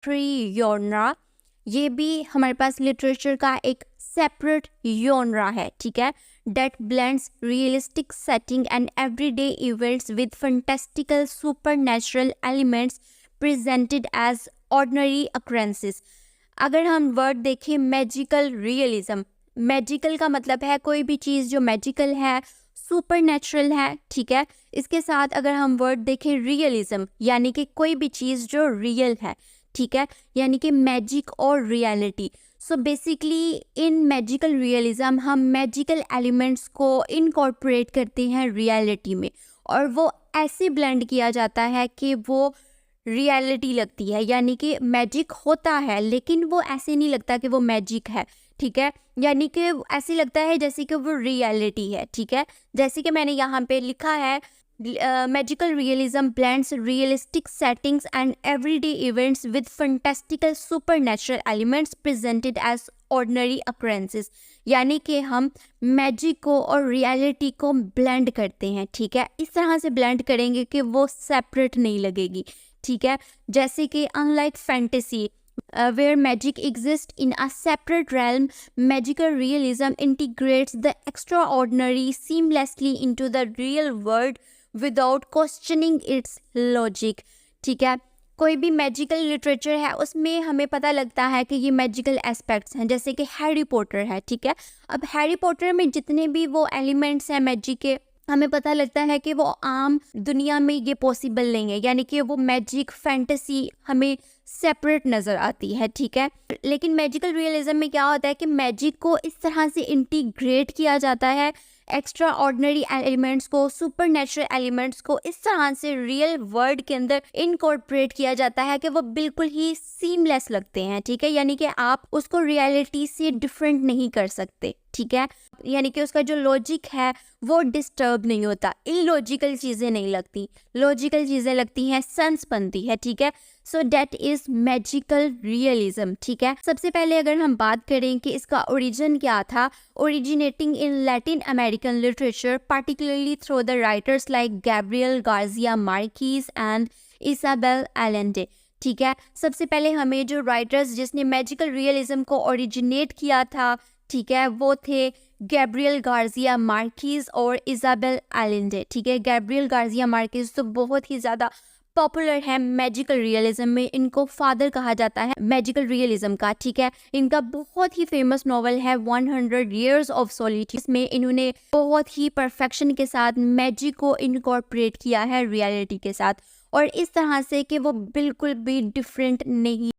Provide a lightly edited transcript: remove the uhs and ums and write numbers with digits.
Auditory genre, ये भी हमारे पास लिटरेचर का एक सेपरेट जॉनरा है, ठीक है, that blends realistic setting and everyday events with fantastical supernatural elements presented as ordinary occurrences. अगर हम वर्ड देखें मैजिकल रियलिज्म, मैजिकल का मतलब है कोई भी चीज़ जो मैजिकल है, सुपर नेचुरल है, ठीक है। इसके साथ अगर हम वर्ड देखें रियलिज्म, यानी कि कोई भी चीज़ जो रियल है, ठीक है, यानी कि मैजिक और रियलिटी। सो बेसिकली इन मैजिकल रियलिज्म हम मैजिकल एलिमेंट्स को इनकॉर्पोरेट करते हैं रियलिटी में, और वो ऐसे ब्लेंड किया जाता है कि वो रियलिटी लगती है, यानी कि मैजिक होता है लेकिन वो ऐसे नहीं लगता कि वो मैजिक है, ठीक है, यानी कि ऐसे लगता है जैसे कि वो रियलिटी है, ठीक है। जैसे कि मैंने यहाँ पे लिखा है, magical realism blends realistic settings and everyday events with fantastical supernatural elements presented as ordinary occurrences, यानी कि हम मैजिक को और रियलिटी को ब्लेंड करते हैं, ठीक है। इस तरह से ब्लेंड करेंगे कि वो सेपरेट नहीं लगेगी, ठीक है। जैसे कि unlike fantasy where magic exists in a separate realm, magical realism integrates the extraordinary seamlessly into the real world without questioning its logic, ठीक है। कोई भी मैजिकल लिटरेचर है उसमें हमें पता लगता है कि ये मैजिकल एस्पेक्ट्स हैं, जैसे कि हैरी पॉटर है, ठीक है। अब हैरी पॉटर में जितने भी वो एलिमेंट्स हैं मैजिक के, हमें पता लगता है कि वो आम दुनिया में ये पॉसिबल नहीं है, यानी कि वो मैजिक फैंटेसी हमें सेपरेट नज़र आती है, ठीक है। लेकिन मैजिकल रियलिज्म में क्या होता है कि मैजिक को इस तरह से इंटीग्रेट किया जाता है, एक्स्ट्रा ऑर्डिनरी एलिमेंट्स को, सुपर नेचुरल एलिमेंट्स को इस तरह से रियल वर्ल्ड के अंदर इनकॉर्पोरेट किया जाता है कि वो बिल्कुल ही सीमलेस लगते हैं, ठीक है, यानी कि आप उसको रियलिटी से डिफरेंट नहीं कर सकते, ठीक है। यानी कि उसका जो लॉजिक है वो डिस्टर्ब नहीं होता, इलॉजिकल चीज़ें नहीं लगती, लॉजिकल चीज़ें लगती हैं, सेंस बनती है, ठीक है। सो डेट इज़ मैजिकल रियलिज्म, ठीक है। सबसे पहले अगर हम बात करें कि इसका ओरिजिन क्या था, originating in Latin American literature particularly through the writers like Gabriel Garcia Marquez and Isabel Allende, ठीक है। सबसे पहले हमें जो राइटर्स जिसने मैजिकल रियलिज्म को ओरिजिनेट किया था, ठीक है, वो थे गैब्रियल गार्सिया मार्केज और इसाबेल एलेंडे, ठीक है। गैब्रियल गार्सिया मार्केज तो बहुत ही ज़्यादा पॉपुलर है मैजिकल रियलिज्म में, इनको फादर कहा जाता है मैजिकल रियलिज्म का, ठीक है। इनका बहुत ही फेमस नॉवल है 100 Years of Solitude, इसमें इन्होंने बहुत ही परफेक्शन के साथ मैजिक को इनकॉर्पोरेट किया है रियलिटी के साथ, और इस तरह से कि वो बिल्कुल भी डिफरेंट नहीं